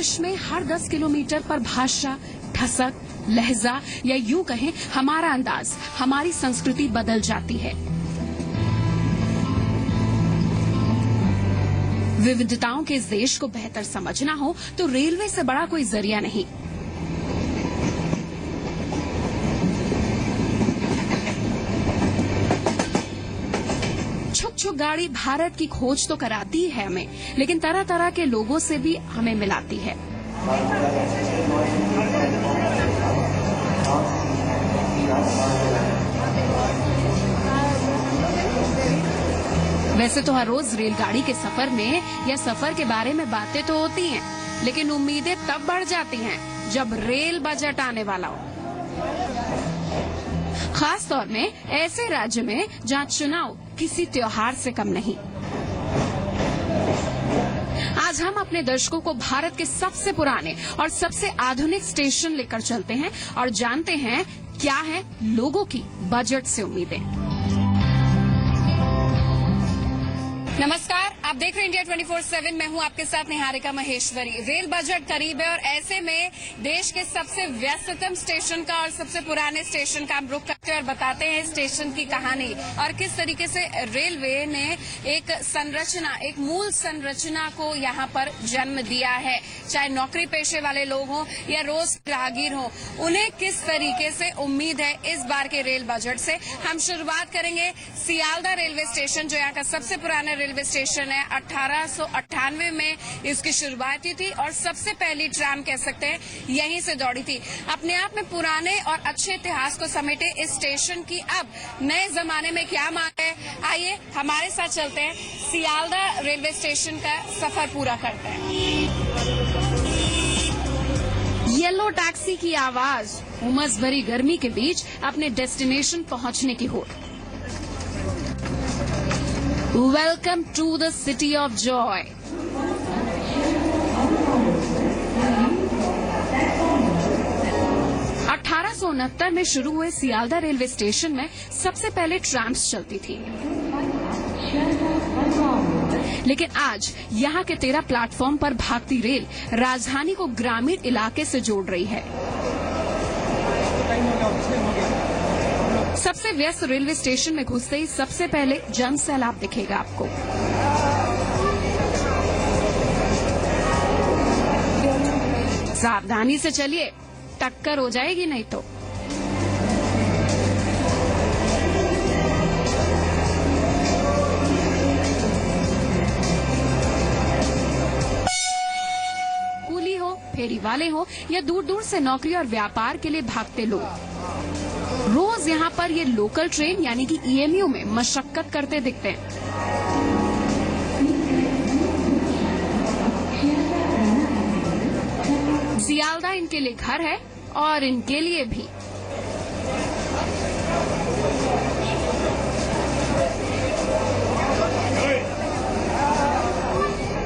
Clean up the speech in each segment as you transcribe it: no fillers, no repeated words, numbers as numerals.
देश में हर 10 किलोमीटर पर भाषा, ठसक, लहजा या यूं कहें हमारा अंदाज, हमारी संस्कृति बदल जाती है। विविधताओं के इस देश को बेहतर समझना हो तो रेलवे से बड़ा कोई जरिया नहीं। छुक छुक गाड़ी भारत की खोज तो कराती है हमें, लेकिन तरह तरह के लोगों से भी हमें मिलाती है। वैसे तो हर रोज रेलगाड़ी के सफर में या सफर के बारे में बातें तो होती हैं, लेकिन उम्मीदें तब बढ़ जाती हैं जब रेल बजट आने वाला हो। खास तौर में ऐसे राज्य में जहां चुनाव किसी त्योहार से कम नहीं। आज हम अपने दर्शकों को भारत के सबसे पुराने और सबसे आधुनिक स्टेशन लेकर चलते हैं और जानते हैं क्या है लोगों की बजट से उम्मीदें। नमस्कार, आप देख रहे हैं इंडिया 24/7। मैं हूं आपके साथ निहारिका महेश्वरी। रेल बजट करीब है और ऐसे में देश के सबसे व्यस्ततम स्टेशन का और सबसे पुराने स्टेशन का हम रुख करते हैं और बताते हैं स्टेशन की कहानी और किस तरीके से रेलवे ने एक संरचना, एक मूल संरचना को यहाँ पर जन्म दिया है। चाहे नौकरी पेशे वाले लोग हों या रोज राहगीर हों, उन्हें किस तरीके से उम्मीद है इस बार के रेल बजट से। हम शुरुआत करेंगे सियालदह रेलवे स्टेशन, जो यहाँ का सबसे पुराना रेलवे स्टेशन है। 1898 में इसकी शुरुआत हुई थी और सबसे पहली ट्राम कह सकते हैं यहीं से दौड़ी थी। अपने आप में पुराने और अच्छे इतिहास को समेटे इस स्टेशन की अब नए जमाने में क्या मांग है, आइए हमारे साथ चलते हैं, सियालदह रेलवे स्टेशन का सफर पूरा करते हैं। येलो टैक्सी की आवाज उमस भरी गर्मी के बीच अपने डेस्टिनेशन पहुंचने की होड़। Welcome to the city of joy. अठारह में शुरू हुए सियालदह रेलवे स्टेशन में सबसे पहले ट्राम्स चलती थी, लेकिन आज यहाँ के 13 प्लेटफॉर्म पर भागती रेल राजधानी को ग्रामीण इलाके से जोड़ रही है। सबसे व्यस्त रेलवे स्टेशन में घुसते ही सबसे पहले जन सैलाब दिखेगा आपको। सावधानी से चलिए, टक्कर हो जाएगी नहीं तो। कूली हो, फेरी वाले हो या दूर दूर से नौकरी और व्यापार के लिए भागते लोग, रोज यहाँ पर ये लोकल ट्रेन यानी कि ईएमयू में मशक्कत करते दिखते हैं। सियालदह इनके लिए घर है और इनके लिए भी।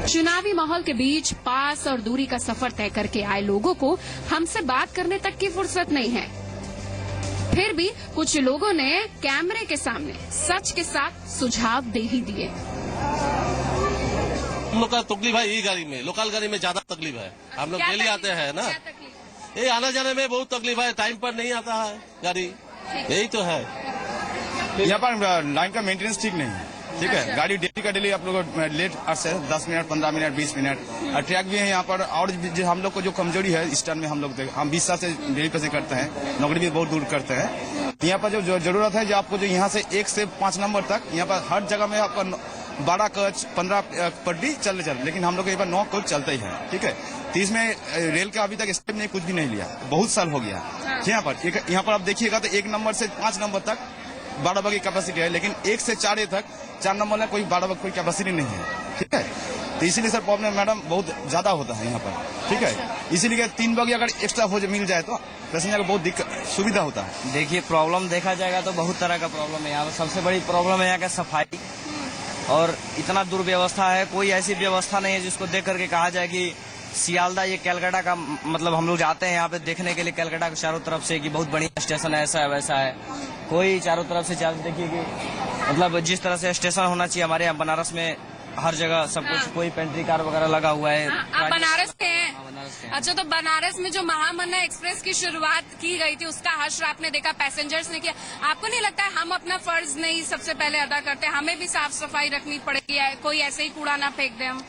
चुनावी माहौल के बीच पास और दूरी का सफर तय करके आए लोगों को हमसे बात करने तक की फुर्सत नहीं है। फिर भी कुछ लोगों ने कैमरे के सामने सच के साथ सुझाव दे ही दिए। हम लोग का तकलीफ है यही गाड़ी में, लोकल गाड़ी में ज्यादा तकलीफ है। हम लोग डेली आते हैं ना, ये आने जाने में बहुत तकलीफ है, टाइम पर नहीं आता है गाड़ी, यही तो है। यहाँ पर लाइन का मेंटेनेंस ठीक नहीं है, ठीक है। गाड़ी डेली का डेली आप लोग लेट से 10 मिनट, 15 मिनट, 20 मिनट। और ट्रैक भी है यहाँ पर। और हम लोग को जो कमजोरी है इस टाइम में, हम 20 साल से डेली पैसे करते हैं, नौकरी भी बहुत दूर करते हैं। यहाँ पर जो जरूरत है, जो आपको जो यहाँ से 1 से 5 नंबर तक, यहाँ पर हर जगह में आपका 12 कोच 15 पट्टी चल, लेकिन हम लोग के यहाँ पर 9 कोच चलते ही है, ठीक है। तो इसमें रेल का अभी तक स्टेप ने कुछ भी नहीं लिया, बहुत साल हो गया। यहाँ पर आप देखिएगा तो 1 नंबर से 5 नंबर तक 12 बगी कैपेसिटी है, लेकिन 1 से 4 तक 4 नंबर में कोई 12 बगी कोई कैपेसिटी नहीं है, ठीक है। तो इसीलिए सर प्रॉब्लम मैडम बहुत ज्यादा होता है यहाँ पर, ठीक है। इसीलिए 3 बगी अगर एक्स्ट्रा हो मिल जाए तो पैसेंजर को बहुत दिक्कत सुविधा होता है। देखिए, प्रॉब्लम देखा जाएगा तो बहुत तरह का प्रॉब्लम है यहाँ पर। सबसे बड़ी प्रॉब्लम है यहाँ का सफाई, और इतना दुर्व्यवस्था है, कोई ऐसी व्यवस्था नहीं है जिसको देख करके कहा जाए कि सियालदह ये कलकत्ता का, मतलब हम लोग जाते हैं यहाँ पे देखने के लिए कलकत्ता के चारों तरफ से कि बहुत बढ़िया स्टेशन है, ऐसा है वैसा है। कोई चारों तरफ से देखिए कि मतलब जिस तरह से स्टेशन होना चाहिए हमारे यहाँ बनारस में हर जगह सब कुछ, कोई पेंट्री कार वगैरह लगा हुआ है। आप बनारस के हैं? हाँ, बनारस के हैं। अच्छा, तो बनारस में जो महामन्ना एक्सप्रेस की शुरुआत की गई थी उसका हश्र आपने देखा, पैसेंजर्स ने किया। आपको नहीं लगता है हम अपना फर्ज नहीं सबसे पहले अदा करते, हमें भी साफ सफाई रखनी पड़ेगी, कोई ऐसे ही कूड़ा ना फेंक दे हम?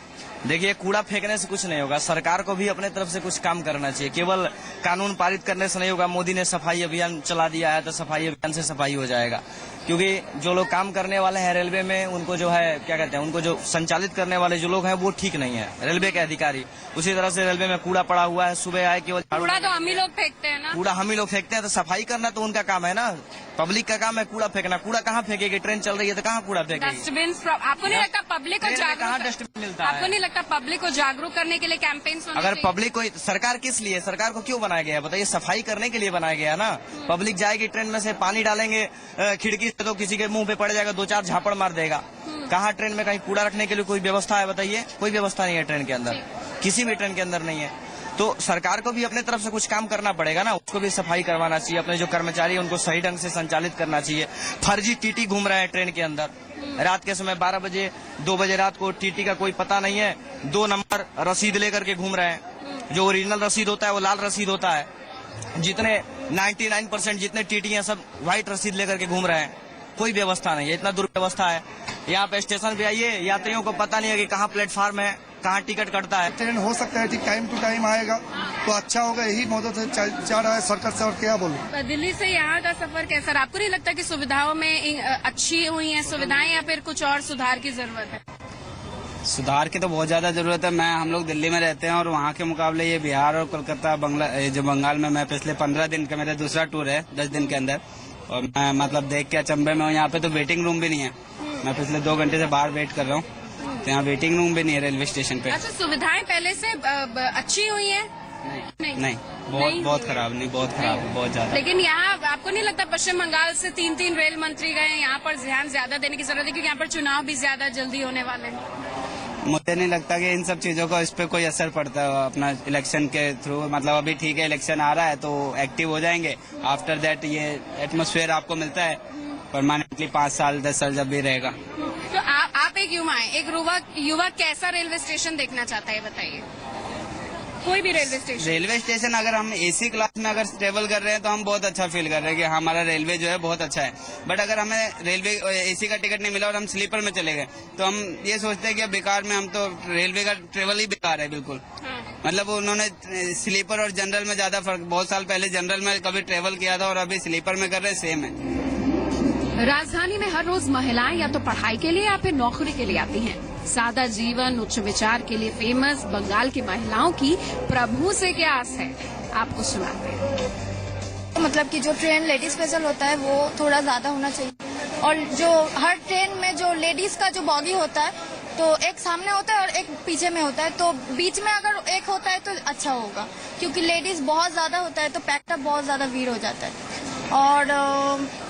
देखिए, कूड़ा फेंकने से कुछ नहीं होगा, सरकार को भी अपने तरफ से कुछ काम करना चाहिए। केवल कानून पारित करने से नहीं होगा। मोदी ने सफाई अभियान चला दिया है, तो सफाई अभियान से सफाई हो जाएगा। क्योंकि जो लोग काम करने वाले हैं रेलवे में, उनको जो है क्या कहते हैं, उनको जो संचालित करने वाले जो लोग हैं वो ठीक नहीं है, रेलवे के अधिकारी। उसी तरह से रेलवे में कूड़ा पड़ा हुआ है, सुबह आए केवल कूड़ा तो हम ही लोग फेंकते हैं ना। कूड़ा हम ही लोग फेंकते हैं, तो सफाई करना तो उनका काम है ना। पब्लिक का काम है कूड़ा फेंकना। कूड़ा कहाँ फेंकेगी? ट्रेन चल रही है तो कहाँ कूड़ा फेंकेगी? डस्टबिन, आपको नहीं लगता पब्लिक को कहाँ जागरूक, डस्टबिन मिलता है? आपको नहीं लगता पब्लिक को जागरूक करने के लिए कैंपेन? अगर पब्लिक को, सरकार किस लिए, सरकार को क्यों बनाया गया है बताइए? सफाई करने के लिए बनाया गया है ना। पब्लिक जाएगी ट्रेन में से, पानी डालेंगे खिड़की से तो किसी के मुंह पे पड़ जाएगा, 2-4 झापड़ मार देगा। कहाँ ट्रेन में कहीं कूड़ा रखने के लिए कोई व्यवस्था है बताइए? कोई व्यवस्था नहीं है ट्रेन के अंदर, किसी भी ट्रेन के अंदर नहीं है। तो सरकार को भी अपने तरफ से कुछ काम करना पड़ेगा ना, उसको भी सफाई करवाना चाहिए। अपने जो कर्मचारी है उनको सही ढंग से संचालित करना चाहिए। फर्जी टीटी घूम रहे हैं ट्रेन के अंदर, रात के समय 12 बजे 2 बजे रात को टीटी का कोई पता नहीं है, 2 नंबर रसीद लेकर के घूम रहे हैं। जो ओरिजिनल रसीद होता है वो लाल रसीद होता है। जितने 99% जितने टीटी हैं सब व्हाइट रसीद लेकर के घूम रहे हैं। कोई व्यवस्था नहीं है, इतना दुर्व्यवस्था है। यहाँ पे स्टेशन पे आइए, यात्रियों को पता नहीं है कि कहाँ प्लेटफार्म है, कहाँ टिकट कटता है। ट्रेन हो सकता है कि टाइम टू टाइम आएगा तो अच्छा होगा, यही मदद से चाह रहा है सरकार से। और क्या बोलूं, दिल्ली से यहाँ का सफर कैसा रहा? आपको नहीं लगता कि सुविधाओं में अच्छी हुई हैं सुविधाएं, या फिर कुछ और सुधार की जरूरत है? सुधार की तो बहुत ज्यादा जरूरत है। हम लोग दिल्ली में रहते हैं और वहाँ के मुकाबले ये बिहार और कोलकाता जो बंगाल में मैं पिछले 15 दिन का मेरा दूसरा टूर है 10 दिन के अंदर, और मैं मतलब देख के अचंभे में हूँ। यहाँ पे तो वेटिंग रूम भी नहीं है। मैं पिछले 2 घंटे से बाहर वेट कर रहा हूँ, तो यहाँ वेटिंग रूम भी नहीं है रेलवे स्टेशन पे। अच्छा, सुविधाएं पहले से अच्छी हुई है? नहीं, बहुत खराब, नहीं बहुत खराब है, बहुत ज्यादा। लेकिन यहाँ आपको नहीं लगता पश्चिम बंगाल से 3 रेल मंत्री गए, यहाँ पर ध्यान ज्यादा देने की जरूरत है, क्योंकि यहाँ पर चुनाव भी ज्यादा जल्दी होने वाले हैं? मुझे नहीं लगता कि इन सब चीजों का इस पे कोई असर पड़ता है अपना इलेक्शन के थ्रू। मतलब अभी ठीक है, इलेक्शन आ रहा है तो एक्टिव हो जाएंगे। आफ्टर दैट ये एटमॉस्फेयर आपको मिलता है परमानेंटली 5 साल 10 साल जब भी रहेगा। तो आप एक युवा हैं, एक युवा कैसा रेलवे स्टेशन देखना चाहता है बताइए? कोई भी रेलवे स्टेशन अगर हम एसी क्लास में अगर ट्रेवल कर रहे हैं तो हम बहुत अच्छा फील कर रहे हैं कि हमारा रेलवे जो है बहुत अच्छा है। बट अगर हमें रेलवे एसी का टिकट नहीं मिला और हम स्लीपर में चले गए तो हम ये सोचते हैं कि अब बेकार में, हम तो रेलवे का ट्रेवल ही बेकार है बिल्कुल। मतलब उन्होंने स्लीपर और जनरल में ज्यादा फर्क, बहुत साल पहले जनरल में कभी ट्रेवल किया था और अभी स्लीपर में कर रहे हैं, सेम है। राजधानी में हर रोज महिलाएं या तो पढ़ाई के लिए या फिर नौकरी के लिए आती हैं। सादा जीवन, उच्च विचार के लिए फेमस बंगाल की महिलाओं की प्रभु से क्या आस है, आपको सुनाते हैं। मतलब कि जो ट्रेन लेडीज स्पेशल होता है वो थोड़ा ज्यादा होना चाहिए, और जो हर ट्रेन में जो लेडीज का जो बॉगी होता है तो एक सामने होता है और एक पीछे में होता है, तो बीच में अगर एक होता है तो अच्छा होगा, क्योंकि लेडीज बहुत ज्यादा होता है तो पैकअप बहुत ज्यादा भीड़ हो जाता है। और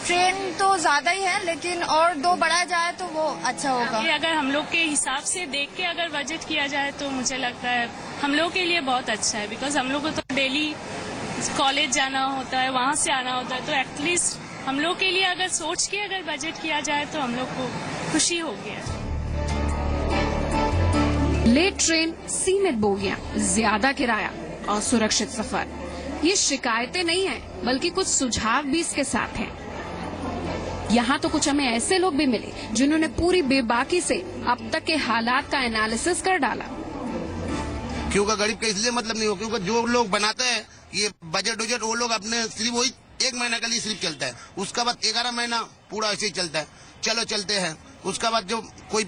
ट्रेन तो ज्यादा ही है, लेकिन और 2 बढ़ा जाए तो वो अच्छा होगा। अगर हम लोग के हिसाब से देख के अगर बजट किया जाए तो मुझे लगता है हम लोग के लिए बहुत अच्छा है, बिकॉज हम लोग को तो डेली कॉलेज जाना होता है, वहाँ से आना होता है, तो एटलीस्ट हम लोग के लिए अगर सोच के अगर बजट किया जाए तो हम लोग को खुशी होगी। लेट ट्रेन, सीमित बोगियां, ज्यादा किराया और सुरक्षित सफर, ये शिकायतें नहीं हैं, बल्कि कुछ सुझाव भी इसके साथ हैं। यहाँ तो कुछ हमें ऐसे लोग भी मिले जिन्होंने पूरी बेबाकी से अब तक के हालात का एनालिसिस कर डाला। क्योंकि गरीब का इसलिए मतलब नहीं हो, क्योंकि जो लोग बनाते हैं ये बजट उजट, वो लोग अपने सिर्फ वही 1 महीने के लिए सिर्फ चलता है, उसका बाद 11 महीना पूरा ऐसे ही चलता है। चलो चलते हैं, उसका बाद जो कोई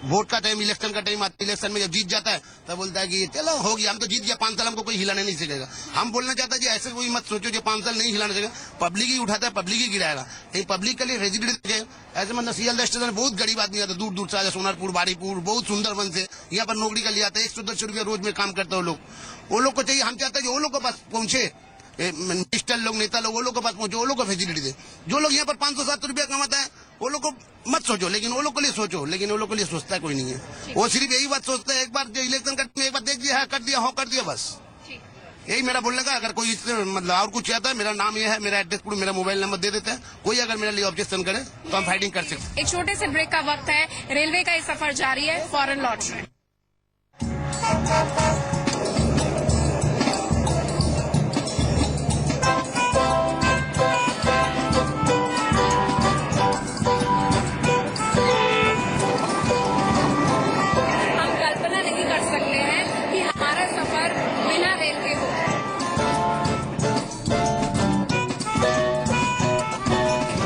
वोट का टाइम, इलेक्शन का टाइम आता है, इलेक्शन में जब जीत जाता है तब बोलता है कि चलो हो गया, हम तो जीत गया, 5 साल हमको कोई हिलाने नहीं सकेगा। हम बोलना चाहता है कि ऐसे कोई मत सोचो जो 5 साल नहीं हिलाने सकेगा, पब्लिक ही उठाता है, पब्लिक ही गिराएगा। लेकिन पब्लिक के लिए रेजिडेंट ऐसे मतलब सियालदह स्टेशन में बहुत गरीब आदमी आता है, दूर दूर से आता, सोनारपुर, बारीपुर, बहुत सुंदरबन से यहाँ पर नौकरी का लिए आता है। 110 रुपया रोज में काम करते हैं वो लोग को चाहिए। हम चाहते हैं कि वो लोग के पास पहुंचे, मिनिस्टर लोग, नेता लोग, वो लोग के पास पहुंचे, वो लोग को फैसिलिटी दे। जो लोग यहाँ पर 500-700 रुपया कमाता है वो लोग को मत सोचो, लेकिन वो लोग के लिए सोचो, लेकिन वो लोग के लिए सोचता है कोई नहीं है। वो सिर्फ यही बात सोचता है, एक बार जो इलेक्शन एक बार देख दिया है, कर दिया, हो कर दिया, बस। यही मेरा बोलने का। अगर कोई इससे मतलब और कुछ चाहता है, मेरा नाम ये है, मेरा एड्रेस पूरा, मेरा मोबाइल नंबर दे देते हैं। कोई अगर मेरे लिए ऑब्जेक्शन करे तो हम फाइटिंग कर सकते हैं। एक छोटे से ब्रेक का वक्त है, रेलवे का ये सफर जारी है, फौरन लौट रहे हैं। हम कल्पना नहीं कर सकते हैं कि हमारा सफर बिना रेल के हो।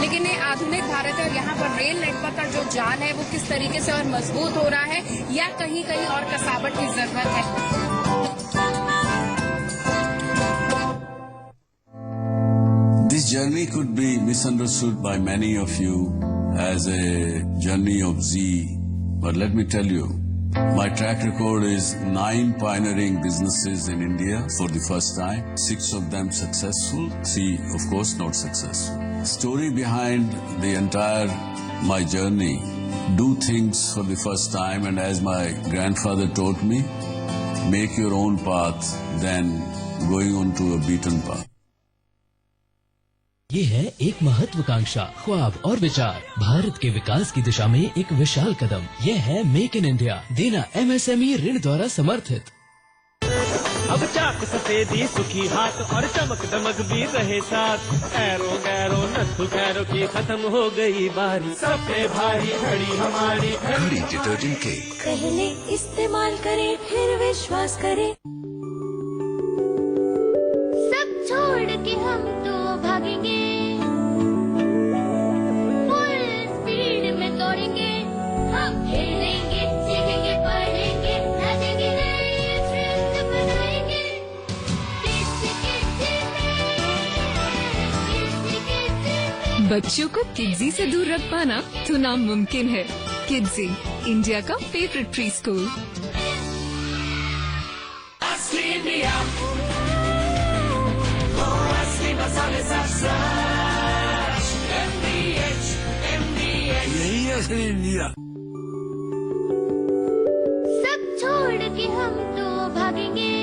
लेकिन ये आधुनिक भारत है और यहाँ पर रेल नेटवर्क का जो जाल है वो किस तरीके से और मजबूत हो रहा है या कहीं कहीं और कसावट की जरूरत है। This journey could be misunderstood by many of you as a journey of Z, but let me tell you, my track record is 9 pioneering businesses in India for the first time, 6 of them successful, 3 of course not successful. Story behind the entire my journey, do things for the first time, and as my grandfather taught me, make your own path than going on to a beaten path. ये है एक महत्वाकांक्षा, ख्वाब और विचार, भारत के विकास की दिशा में एक विशाल कदम। ये है मेक इन इंडिया, देना MSME ऋण द्वारा समर्थित। अब चाक सफेदी सुखी हाथ और चमक दमक भी रहे साथ। एरो गैरो नथु खैरो की खत्म हो गई बारी, सब पे भारी घड़ी हमारी घड़ी डिटर्जेंट के पहले इस्तेमाल करें फिर विश्वास करें। सब छोड़ के हम तो भागेंगे, फुल स्पीड में दौड़ेंगे, हम खेलेंगे, सीखेंगे, पढ़ेंगे, नाचेंगे, नए फ्रेंड्स बनाएंगे। बच्चों को किड्जी से दूर रख पाना तो नामुमकिन है। किड्जी, इंडिया का फेवरेट प्री स्कूल। इंडिया सब छोड़ के हम तो भागेंगे,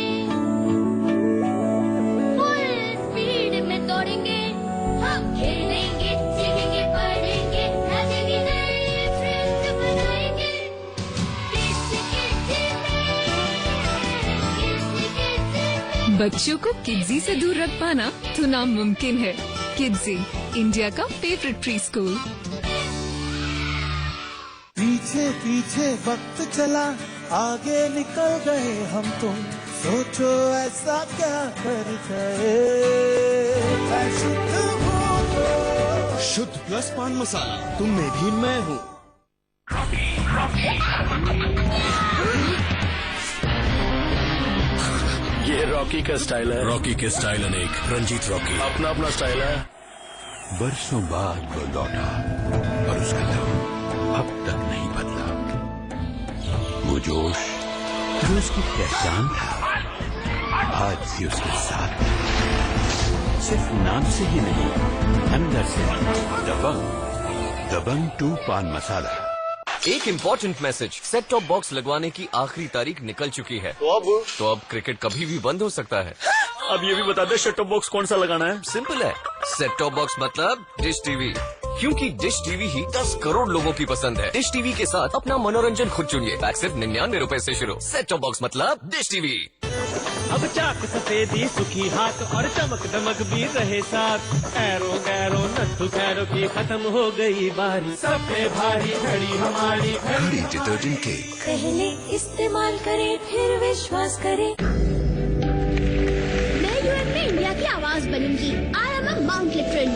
फुल स्पीड में दौड़ेंगे, हम खेलेंगे, सीखेंगे, पढ़ेंगे, नाचेंगे, नए फ्रेंड्स बनाएंगे। बच्चों को किड्जी से दूर रख पाना तो नामुमकिन है। किड्जी, इंडिया का फेवरेट प्री स्कूल। पीछे पीछे वक्त चला, आगे निकल गए हम तुम, सोचो ऐसा क्या कर गए। शुद्ध प्लस पान मसाला, तुम में भी मैं हूँ। ये रॉकी का स्टाइल है। रॉकी के स्टाइल अनेक, रंजीत रॉकी अपना अपना स्टाइल है। बरसों बाद वो लौटा और उसका नाम अब तक नहीं बदला। वो जोश जो उसकी पहचान था, आज भी उसके साथ है। सिर्फ नाम से ही नहीं, अंदर से दबंग 2 पान मसाला। एक important message, set top box लगवाने की आखिरी तारीख निकल चुकी है। तो अब क्रिकेट कभी भी बंद हो सकता है। अब ये भी बता दे सेट टॉप बॉक्स कौन सा लगाना है। सिंपल है, सेट टॉप बॉक्स मतलब डिश टीवी, क्योंकि डिश टीवी ही 10 करोड़ लोगों की पसंद है। डिश टीवी के साथ अपना मनोरंजन खुद चुनिए, पैक सिर्फ 99 रुपए से शुरू। सेट टॉप बॉक्स मतलब डिश टीवी। अब चाक सफेदी सुखी हाथ और चमक दमक भी रहे साथ। एरो गैरो नथु खैरो की खत्म हो गई बारी, सब पे भारी घड़ी हमारी घड़ी डिटर्जेंट के पहले इस्तेमाल करें फिर विश्वास करें। मैं यूएन में इंडिया की आवाज बनूंगी। आई एम अ माउंट लिटरन।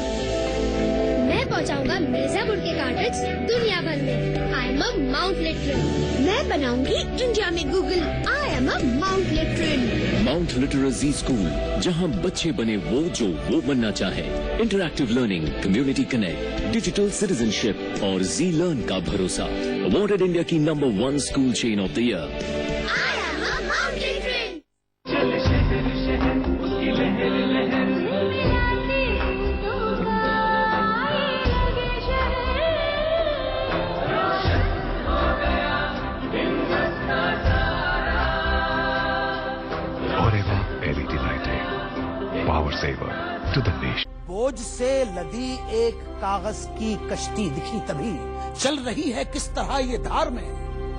मैं पहुंचाऊंगा मिर्जापुर के कार्टेक्स दुनिया भर में। I am a Mount Literan. मैं बनाऊंगी इंडिया में Google. I am a Mount Literan. Mount Litera Zee school, जहां बच्चे बने वो जो वो बनना चाहे। Interactive learning, community connect, digital citizenship और जी लर्न का भरोसा। अवॉर्डेड इंडिया की number 1 school chain of the year. I am a Mount Literan. LED लाइटें लदी एक कागज की कश्ती दिखी तभी, चल रही है किस तरह ये धार में।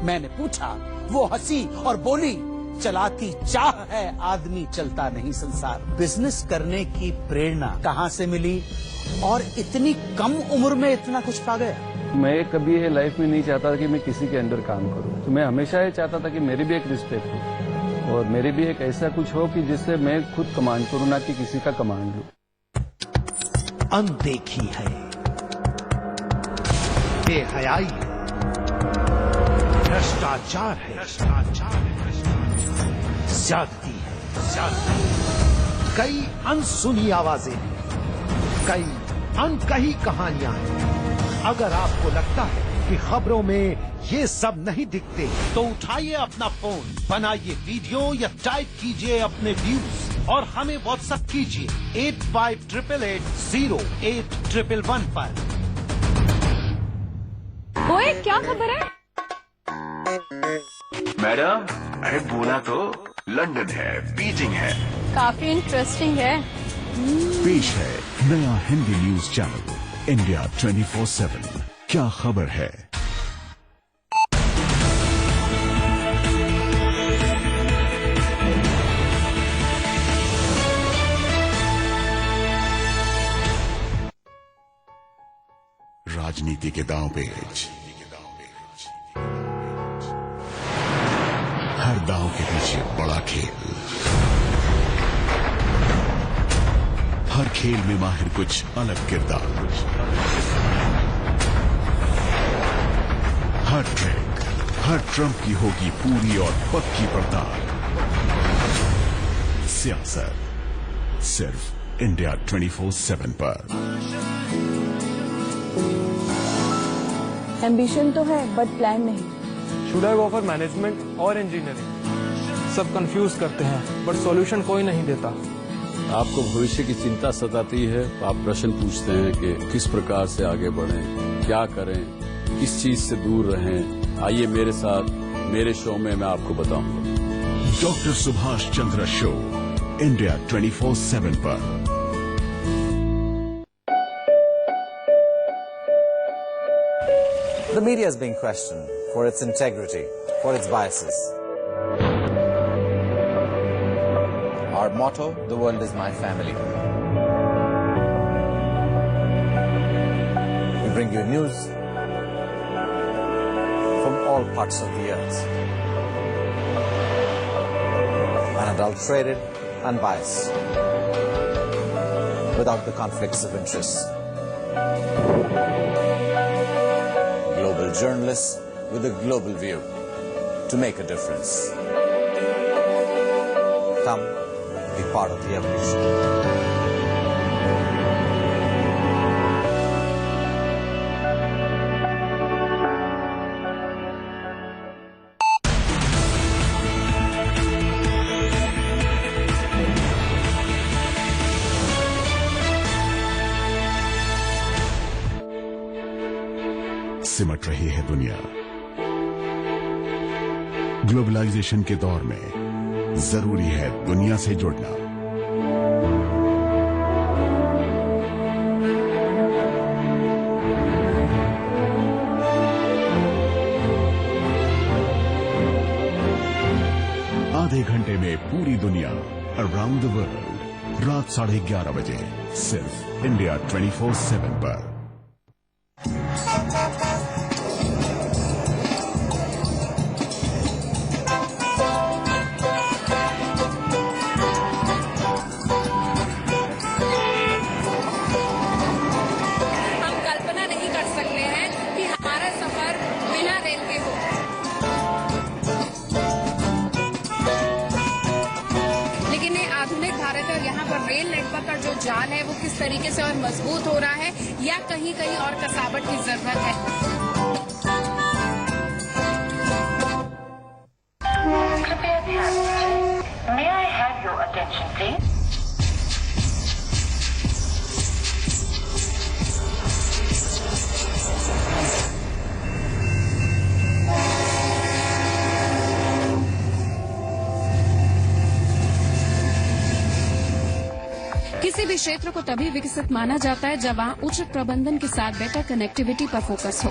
मैंने पूछा, वो हंसी और बोली, चलाती चाह है आदमी चलता नहीं संसार। बिजनेस करने की प्रेरणा कहाँ से मिली और इतनी कम उम्र में इतना कुछ पा गया? मैं कभी ये लाइफ में नहीं चाहता कि मैं किसी के अंडर काम करूं, तो मैं हमेशा ये चाहता था कि मेरी भी एक रिस्पेक्ट हो और मेरी भी एक ऐसा कुछ हो कि जिससे मैं खुद कमांड करूं, ना कि किसी का कमांड लूं। अनदेखी है, बेहयाई है, भ्रष्टाचार है, ज्यादती है, कई अनसुनी आवाजें हैं, कई अनकही कहानियां हैं। अगर आपको लगता है कि खबरों में ये सब नहीं दिखते, तो उठाइए अपना फोन, बनाइए वीडियो या टाइप कीजिए अपने व्यूज और हमें व्हाट्सएप कीजिए 85880811 पर। ओए, क्या खबर है? मैडम, अरे बोला तो, लंदन है, बीजिंग है। काफी इंटरेस्टिंग है। पेश है नया हिंदी न्यूज चैनल इंडिया 24/7। क्या खबर है? राजनीति के दांवपेच, हर दांव के पीछे बड़ा खेल, हर खेल में माहिर कुछ अलग किरदार, हर ट्रैक, हर ट्रम्प की होगी पूरी और पक्की पड़ताल। सियासत सिर्फ इंडिया 24/7 पर। एम्बिशन तो है बट प्लान नहीं। Should I go for management और इंजीनियरिंग? सब कंफ्यूज करते हैं बट सॉल्यूशन कोई नहीं देता। आपको भविष्य की चिंता सताती है, आप प्रश्न पूछते हैं कि किस प्रकार से आगे बढ़ें, क्या करें, किस चीज से दूर रहें। आइए मेरे साथ, मेरे शो में मैं आपको बताऊंगा। Doctor Subhash Chandra show India 24/7 पर। The media is being questioned for its integrity, for its biases. Our motto, the world is my family. We bring you news from all parts of the earth. Unadulterated, unbiased, without the conflicts of interest. Global journalists with a global view to make a difference. Come be part of the evolution. सिमट रही है दुनिया। Globalisation के दौर में जरूरी है दुनिया से जुड़ना। आधे घंटे में पूरी दुनिया, अराउंड द वर्ल्ड, रात 11:30 बजे, सिर्फ इंडिया 24/7 पर। रेल नेटवर्क का जो जाल है वो किस तरीके से और मजबूत हो रहा है या कहीं कहीं और कसावट की जरूरत है। कृपया ध्यान दीजिए। May I have your attention, please? किसी भी क्षेत्र को तभी विकसित माना जाता है जब वहाँ उचित प्रबंधन के साथ बेटर कनेक्टिविटी पर फोकस हो।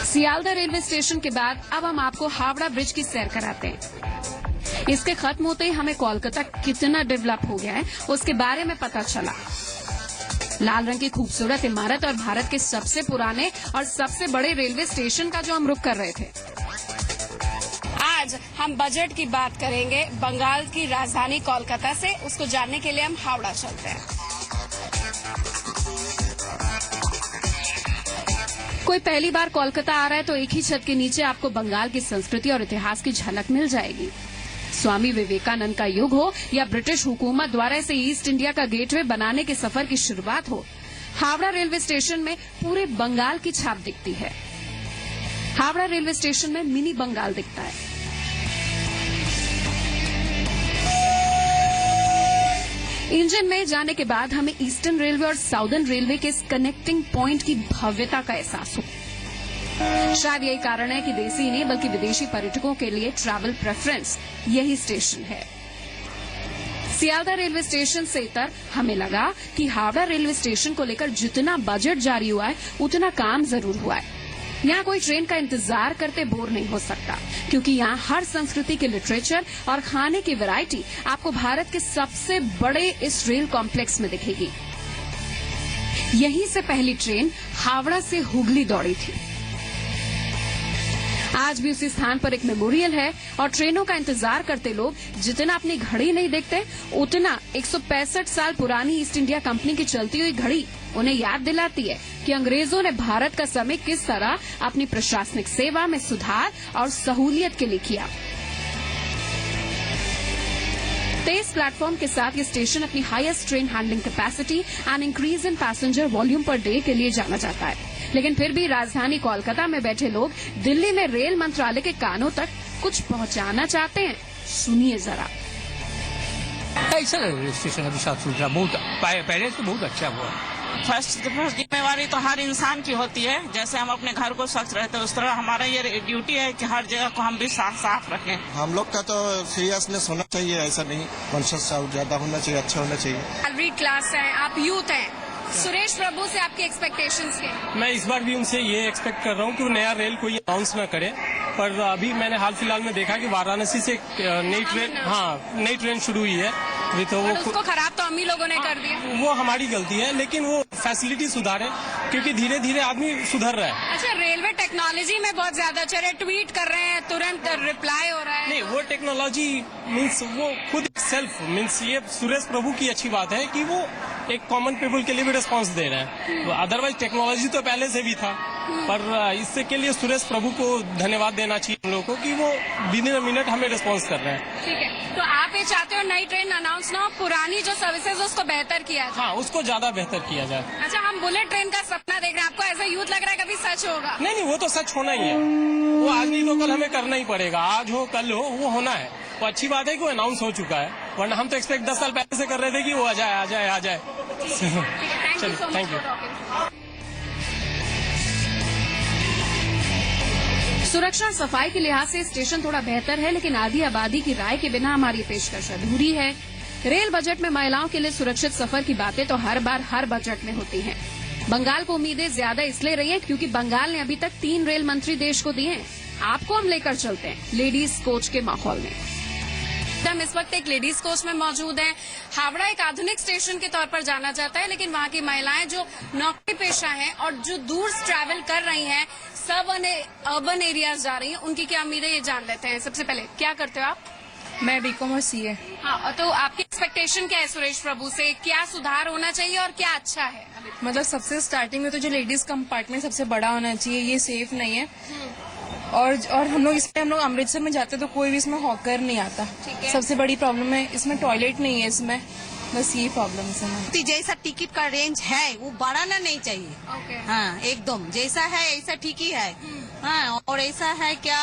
सियालदह रेलवे स्टेशन के बाद अब हम आपको हावड़ा ब्रिज की सैर कराते हैं। इसके खत्म होते ही हमें कोलकाता कितना डेवलप हो गया है उसके बारे में पता चला। लाल रंग की खूबसूरत इमारत और भारत के सबसे पुराने और सबसे बड़े रेलवे स्टेशन का जो हम रुख कर रहे थे। आज हम बजट की बात करेंगे बंगाल की राजधानी कोलकाता से। उसको जानने के लिए हम हावड़ा चलते हैं। कोई पहली बार कोलकाता आ रहा है तो एक ही छत के नीचे आपको बंगाल की संस्कृति और इतिहास की झलक मिल जाएगी। स्वामी विवेकानंद का युग हो या ब्रिटिश हुकूमत द्वारा इसे ईस्ट इंडिया का गेटवे बनाने के सफर की शुरुआत हो, हावड़ा रेलवे स्टेशन में पूरे बंगाल की छाप दिखती है। हावड़ा रेलवे स्टेशन में मिनी बंगाल दिखता है। इंजन में जाने के बाद हमें ईस्टर्न रेलवे और साउदर्न रेलवे के इस कनेक्टिंग पॉइंट की भव्यता का एहसास हो। शायद यही कारण है कि देसी ही नहीं बल्कि विदेशी पर्यटकों के लिए ट्रैवल प्रेफरेंस यही स्टेशन है। सियालदह रेलवे स्टेशन से इतर हमें लगा कि हावड़ा रेलवे स्टेशन को लेकर जितना बजट जारी हुआ है उतना काम जरूर हुआ है। यहाँ कोई ट्रेन का इंतजार करते बोर नहीं हो सकता, क्योंकि यहाँ हर संस्कृति के लिटरेचर और खाने की वैरायटी आपको भारत के सबसे बड़े इस रेल कॉम्प्लेक्स में दिखेगी। यहीं से पहली ट्रेन हावड़ा से हुगली दौड़ी थी। आज भी उसी स्थान पर एक मेमोरियल है और ट्रेनों का इंतजार करते लोग जितना अपनी घड़ी नहीं देखते उतना 165 साल पुरानी ईस्ट इंडिया कंपनी की चलती हुई घड़ी उन्हें याद दिलाती है कि अंग्रेजों ने भारत का समय किस तरह अपनी प्रशासनिक सेवा में सुधार और सहूलियत के लिए किया। तेज प्लेटफॉर्म के साथ ये स्टेशन अपनी highest train handling capacity and increase in passenger volume per day के लिए जाना जाता है। लेकिन फिर भी राजधानी कोलकाता में बैठे लोग दिल्ली में रेल मंत्रालय के कानों तक कुछ पहुंचाना चाहते हैं। सुनिए जरा। ऐसा रेलवे स्टेशन अभी साफ सुथरा बहुत पहले से बहुत अच्छा हुआ। फर्स्ट जिम्मेवारी तो हर इंसान की होती है। जैसे हम अपने घर को स्वच्छ रहते हैं उस तरह हमारा ये ड्यूटी है कि हर जगह को हम भी साफ रखें। हम लोग का तो सीरियसनेस होना चाहिए, ऐसा नहीं कॉन्शियस ज्यादा होना चाहिए, अच्छा होना चाहिए। सैलरी क्लास है, आप यूथ हैं, सुरेश प्रभु से आपकी एक्सपेक्टेशंस क्या? मैं इस बार भी उनसे ये एक्सपेक्ट कर रहा हूँ कि वो नया रेल कोई अनाउंस न करे, पर अभी मैंने हाल फिलहाल में देखा कि वाराणसी से नई ट्रेन शुरू हुई है। तो वो उसको खराब तो हम ही लोगों ने कर दिया। वो हमारी गलती है, लेकिन वो फैसिलिटी सुधारे क्योंकि धीरे धीरे आदमी सुधर रहा है। अच्छा, रेलवे टेक्नोलॉजी में बहुत ज्यादा चल रहे हैं, ट्वीट कर रहे हैं, तुरंत रिप्लाई हो रहा है। नहीं, वो टेक्नोलॉजी मीन्स वो खुद सेल्फ मीन्स ये सुरेश प्रभु की अच्छी बात है कि वो एक कॉमन पीपल के लिए भी रिस्पांस दे रहे हैं। अदरवाइज टेक्नोलॉजी तो पहले से भी था, पर इससे के लिए सुरेश प्रभु को धन्यवाद देना चाहिए हम लोगों को कि वो विदिन मिनट हमें रिस्पांस कर रहे हैं। ठीक है, तो आप ये चाहते हो नई ट्रेन अनाउंस ना हो, पुरानी जो सर्विसेज उसको बेहतर किया जाए? हाँ, उसको ज्यादा बेहतर किया जाए। अच्छा, हम बुलेट ट्रेन का सपना देख रहे हैं, आपको ऐसा यूथ लग रहा है कभी सच होगा? नहीं, वो तो सच होना ही है। वो आज नहीं तो कल हमें करना ही पड़ेगा, आज हो कल हो वो होना है। वो अच्छी बात है कि वो अनाउंस हो चुका है, वरना हम तो एक्सपेक्ट 10 साल पहले से कर रहे थे कि वो आ जाए। Thank you. सुरक्षा और सफाई के लिहाज से स्टेशन थोड़ा बेहतर है, लेकिन आधी आबादी की राय के बिना हमारी पेशकश अधूरी है। रेल बजट में महिलाओं के लिए सुरक्षित सफर की बातें तो हर बार हर बजट में होती हैं। बंगाल को उम्मीदें ज्यादा इसलिए रही है क्योंकि बंगाल ने अभी तक 3 रेल मंत्री देश को दिए हैं। आपको हम लेकर चलते हैं लेडीज कोच के माहौल में। हम इस वक्त एक लेडीज कोच में मौजूद हैं। हावड़ा एक आधुनिक स्टेशन के तौर पर जाना जाता है, लेकिन वहाँ की महिलाएं जो नौकरी पेशा हैं और जो दूर ट्रैवल कर रही हैं, सब अर्बन एरियाज जा रही हैं, उनकी क्या उम्मीदें ये जान लेते हैं। सबसे पहले क्या करते हो आप? मैं बीकॉम और सीए। हाँ, तो आपकी एक्सपेक्टेशन क्या है सुरेश प्रभु से? क्या सुधार होना चाहिए और क्या अच्छा है? मतलब सबसे स्टार्टिंग में तो जो लेडीज कंपार्टमेंट सबसे बड़ा होना चाहिए, ये सेफ नहीं है। और हम लोग अमृतसर में जाते तो कोई भी इसमें हॉकर नहीं आता। सबसे बड़ी प्रॉब्लम है इसमें टॉयलेट नहीं है इसमें, बस ये प्रॉब्लम है। जैसा टिकट का रेंज है वो बढ़ाना नहीं चाहिए। हाँ, एकदम जैसा है ऐसा ठीक ही है। हाँ, और ऐसा है क्या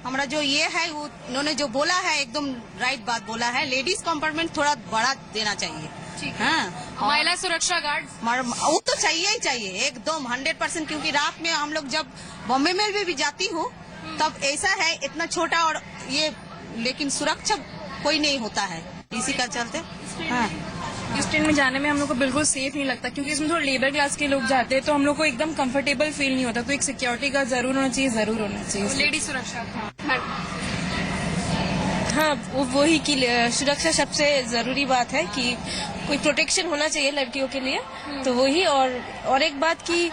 हमारा जो ये है वो उन्होंने जो बोला है एकदम राइट बात बोला है, लेडीज कंपार्टमेंट थोड़ा बड़ा देना चाहिए। हाँ, महिला सुरक्षा गार्ड वो तो चाहिए ही चाहिए एकदम 100%, क्योंकि रात में हम लोग जब बॉम्बे में भी जाती हूँ तब ऐसा है इतना छोटा और ये, लेकिन सुरक्षा कोई नहीं होता है इसी का चलते। हाँ, इस ट्रेन में जाने में हम लोग को बिल्कुल सेफ नहीं लगता, क्योंकि इसमें थोड़ा लेबर क्लास के लोग जाते हैं, तो हम लोग को एकदम कंफर्टेबल फील नहीं होता। तो एक सिक्योरिटी का जरूर होना चाहिए। लेडी सुरक्षा। हाँ, वही की सुरक्षा सबसे जरूरी बात है कि कोई प्रोटेक्शन होना चाहिए लड़कियों के लिए। तो वही और एक बात की,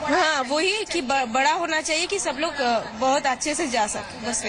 हाँ वही कि बड़ा होना चाहिए कि सब लोग बहुत अच्छे से जा सके, बस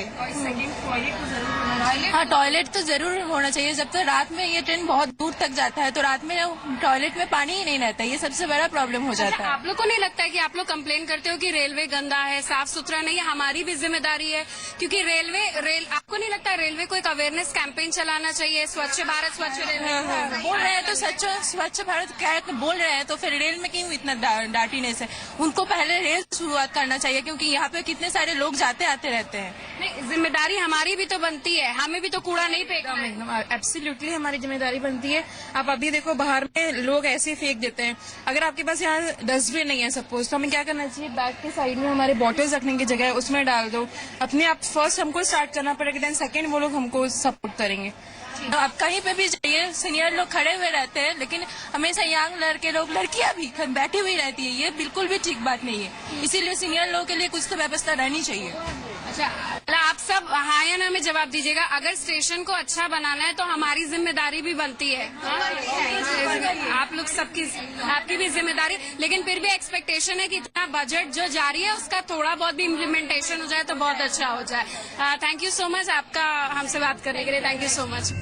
हाँ, टॉयलेट तो जरूर होना चाहिए। जब तक रात में ये ट्रेन बहुत दूर तक जाता है तो रात में टॉयलेट में पानी ही नहीं रहता, ये सबसे बड़ा प्रॉब्लम हो जाता है। आप लोग को नहीं लगता है कि आप लोग कंप्लेन करते हो कि रेलवे गंदा है, साफ सुथरा नहीं है? हमारी भी जिम्मेदारी है, क्योंकि आपको नहीं लगता रेलवे को एक अवेयरनेस कैंपेन चलाना चाहिए, स्वच्छ भारत स्वच्छ रेलवे? बोल रहे हैं तो स्वच्छ भारत क्या बोल रहे हैं, तो फिर रेल में क्यों इतना डांटीनेस है? उनको पहले रेल शुरुआत करना चाहिए, क्योंकि यहाँ पे कितने सारे लोग जाते आते रहते हैं। नहीं, जिम्मेदारी हमारी भी तो बनती है, हमें भी तो कूड़ा नहीं फेंकना। एब्सोल्युटली हमारी जिम्मेदारी बनती है। आप अभी देखो बाहर में लोग ऐसे फेंक देते हैं। अगर आपके पास यहाँ डस्टबिन नहीं है सपोज, तो हमें क्या करना चाहिए? बैग के साइड में हमारे बॉटल्स रखने की जगह है, उसमें डाल दो। अपने आप फर्स्ट हमको स्टार्ट करना पड़ेगा, देन सेकंड वो लोग हमको सपोर्ट करेंगे। आप कहीं पे भी जाइए, सीनियर लोग खड़े हुए रहते हैं, लेकिन हमेशा यंग लड़के लोग, लड़कियां भी बैठी हुई रहती है। ये बिल्कुल भी ठीक बात नहीं है। इसीलिए सीनियर लोगों के लिए कुछ तो व्यवस्था रहनी चाहिए। अच्छा, आप सब हाँ या ना में जवाब दीजिएगा। अगर स्टेशन को अच्छा बनाना है तो हमारी जिम्मेदारी भी बनती है। आप लोग आपकी भी जिम्मेदारी, लेकिन फिर भी एक्सपेक्टेशन है कि इतना बजट जो जारी है उसका थोड़ा बहुत भी इम्प्लीमेंटेशन हो जाए तो बहुत अच्छा हो जाए। थैंक यू सो मच आपका हमसे बात करने के लिए। Thank you so much.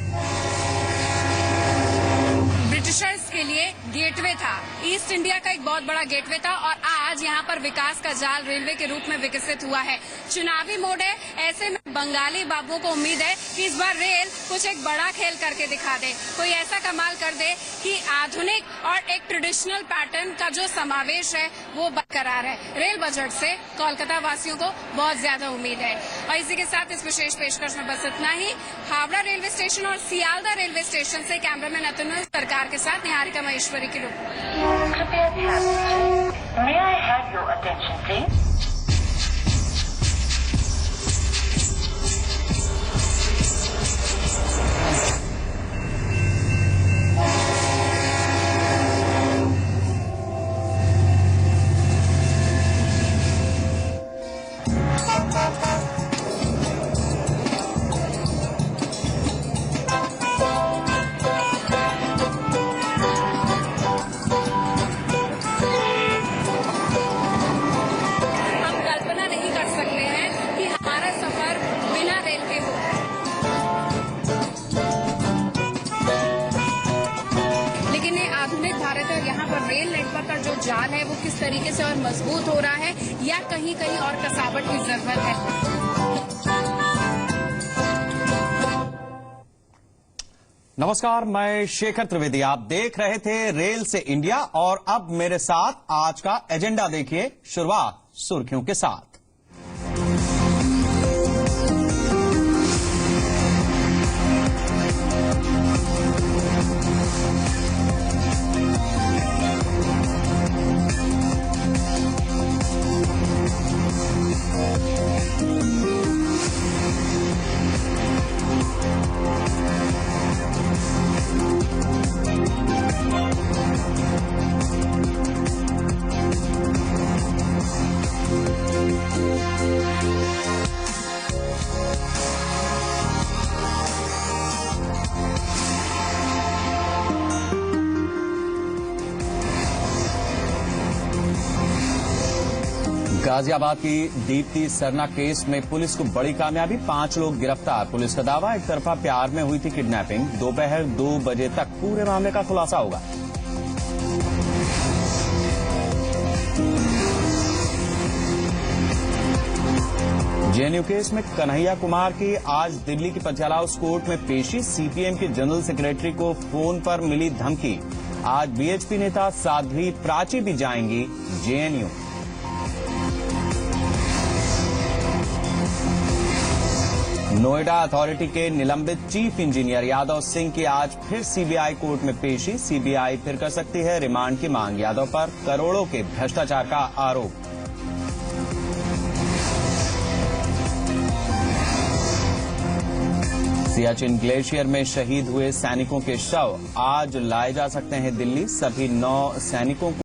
Britishers के लिए गेटवे था, ईस्ट इंडिया का एक बहुत बड़ा गेटवे था, और आज यहाँ पर विकास का जाल रेलवे के रूप में विकसित हुआ है। चुनावी मोड है, ऐसे में बंगाली बाबुओं को उम्मीद है कि इस बार रेल कुछ एक बड़ा खेल करके दिखा दे, कोई ऐसा कमाल कर दे कि आधुनिक और एक ट्रेडिशनल पैटर्न का जो समावेश है वो बरकरार है। रेल बजट से कोलकाता वासियों को बहुत ज्यादा उम्मीद है। और इसी के साथ इस विशेष पेशकश में बस इतना ही। हावड़ा रेलवे स्टेशन और सियालदा रेलवे स्टेशन से कैमरामैन अतुल सरकार के साथ निहारिका महेश्वरी की रिपोर्ट। कृपया ध्यान दीजिए। May I have your attention, please? जाल है वो किस तरीके से और मजबूत हो रहा है, या कहीं कहीं और कसावट की जरूरत है? नमस्कार, मैं शेखर त्रिवेदी। आप देख रहे थे रेल से इंडिया, और अब मेरे साथ आज का एजेंडा देखिए। शुरुआत सुर्खियों के साथ। गाजियाबाद की दीप्ति सरना केस में पुलिस को बड़ी कामयाबी, 5 लोग गिरफ्तार। पुलिस का दावा, एक तरफा प्यार में हुई थी किडनैपिंग। दोपहर 2 बजे तक पूरे मामले का खुलासा होगा। जेएनयू केस में कन्हैया कुमार की आज दिल्ली की पटियाला हाउस कोर्ट में पेशी। सीपीएम के जनरल सेक्रेटरी को फोन पर मिली धमकी। आज बीएचपी नेता साध्वी प्राची भी जाएंगी जेएनयू। नोएडा अथॉरिटी के निलंबित चीफ इंजीनियर यादव सिंह की आज फिर सीबीआई कोर्ट में पेशी। सीबीआई फिर कर सकती है रिमांड की मांग। यादव पर करोड़ों के भ्रष्टाचार का आरोप। सियाचिन ग्लेशियर में शहीद हुए सैनिकों के शव आज लाए जा सकते हैं दिल्ली। सभी 9 सैनिकों को